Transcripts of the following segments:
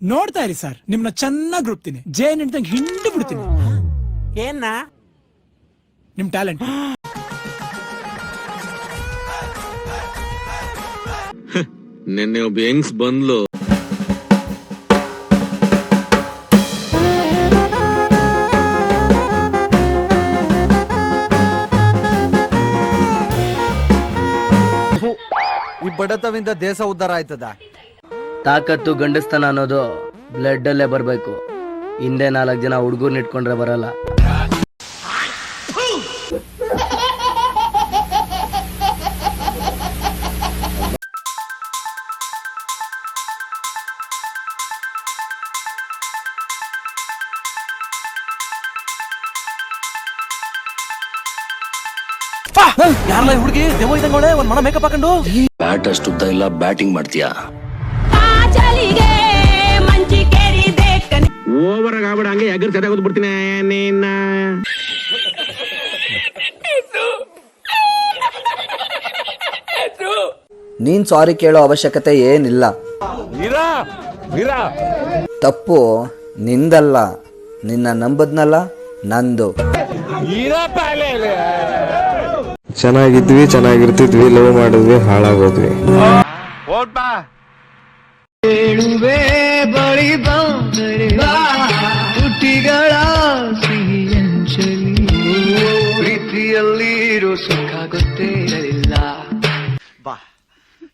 ನೋಡ್ತಾ ಇರಿ ಸರ್, ನಿಮ್ನ ಚೆನ್ನಾಗಿ ರೂಪ್ತೀನಿ, ಜೇನ್ ಹಿಡ್ದಂಗೆ ಹಿಂಡು ಬಿಡ್ತೀನಿ. ಏನ್ನ ನಿಮ್ ಟ್ಯಾಲೆಂಟ್. ನಿನ್ನೆ ಒಬ್ಬ ಹೆಂಗ್ಸ್ ಬಂದ್ಲು. ಈ ಬಡತವಿಂದ ದೇಶ ಉದ್ಧಾರ ಆಯ್ತದ? ತಾಕತ್ತು ಗಂಡಸ್ತನ ಅನ್ನೋದು ಬ್ಲಡ್ ಅಲ್ಲೇ ಬರ್ಬೇಕು. ಹಿಂದೆ 4 ಜನ ಹುಡುಗರ್ನ ಇಟ್ಕೊಂಡ್ರೆ ಬರಲ್ಲ. ಯಾರಲ್ಲ ಹುಡುಗಿ ದೆವ್ವ ಇದ್ದಂಗೋಳೆ, ಒಂದ್ ಮನ ಮೇಕಪ್ ಹಾಕೊಂಡು. ಬ್ಯಾಟ್ ಅಷ್ಟು ಉದ್ದ ಇಲ್ಲ, ಬ್ಯಾಟಿಂಗ್ ಮಾಡ್ತೀಯಾ? ಓವರ್ ಆಗ್ಬಿಡ, ಹಂಗೆ ಎಗರ್ ಸದ ಬಿಡ್ತೀನಿ ನಿನ್ನ. ನೀನ್ ಸಾರಿ ಕೇಳೋ ಅವಶ್ಯಕತೆ ಏನಿಲ್ಲ. ತಪ್ಪು ನಿಂದಲ್ಲ, ನಿನ್ನ ನಂಬದ್ನಲ್ಲ ನಂದು. ಚೆನ್ನಾಗಿದ್ವಿ, ಚೆನ್ನಾಗಿರ್ತಿದ್ವಿ, ಲವ್ ಮಾಡಿದ್ವಿ, ಹಾಳಾಗೋದ್ವಿ. ಬಳಿ ತುಟಿಗಳ ಸಿಹಿಯಂಚಲಿ ಪ್ರೀತಿಯಲ್ಲಿರೋ ಸುಖ ಗೊತ್ತೇ ಇರಲಿಲ್ಲ. ಬಾ,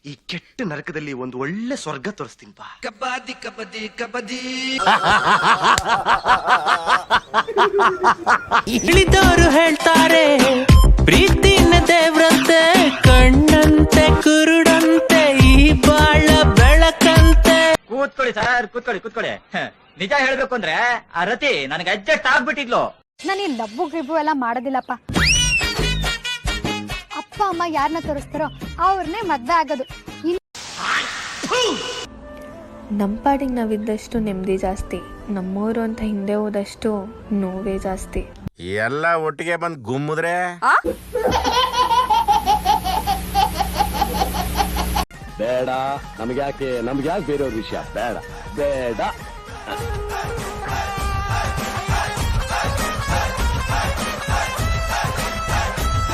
ಈ ಕೆಟ್ಟ ನರಕದಲ್ಲಿ ಒಂದು ಒಳ್ಳೆ ಸ್ವರ್ಗ ತೋರಿಸ್ತೀನಿ ಬಾ. ಕಬಡ್ಡಿ ಕಬಡ್ಡಿ ಕಬಡ್ಡಿ. ಇಳಿದವರು ಹೇಳ್ತಾರೆ ಪ್ರೀತಿನ ದೇವ್ರಂತೆ, ಕಣ್ಣಂತೆ ಕುರುಡಂತೆ, ಈ ಬಾಳ ಬೆಳಕಂತೆ. ಕೂತ್ಕೊಳ್ಳಿ ಸರ್, ಕೂತ್ಕೊಳ್ಳಿ. ನಿಜ ಹೇಳ್ಬೇಕು ಅಂದ್ರೆ ಆ ರತಿ ನನಗೆ ಅಡ್ಜಸ್ಟ್ ಆಗ್ಬಿಟ್ಟಿದ್ಲು. ನಾನು ಈ ಲಬ್ಬು ಗ್ರಿಬ್ಬು ಎಲ್ಲ ಮಾಡೋದಿಲ್ಲಪ್ಪ. ಅಪ್ಪ ಅಮ್ಮ ಯಾರನ್ನ ತೋರಿಸ್ತಾರೋ ಅವ್ರನ್ನೇ ಮದ್ವೆ ಆಗೋದು. ನಮ್ಮ ಪಾಡಿಗೆ ನಾವಿದ್ದಷ್ಟು ನೆಮ್ಮದಿ ಜಾಸ್ತಿ, ನಮ್ಮೂರು ಅಂತ ಹಿಂದೆ ಹೋದಷ್ಟು ನೋವೇ ಜಾಸ್ತಿ. ಎಲ್ಲ ಒಟ್ಟಿಗೆ ಬಂದ್ ಗುಮ್ಮಿದ್ರೆ ಬೇಡ, ನಮ್ಗ್ಯಾಕೆ ಬೇರೆಯವ್ರ ವಿಷಯ ಬೇಡ.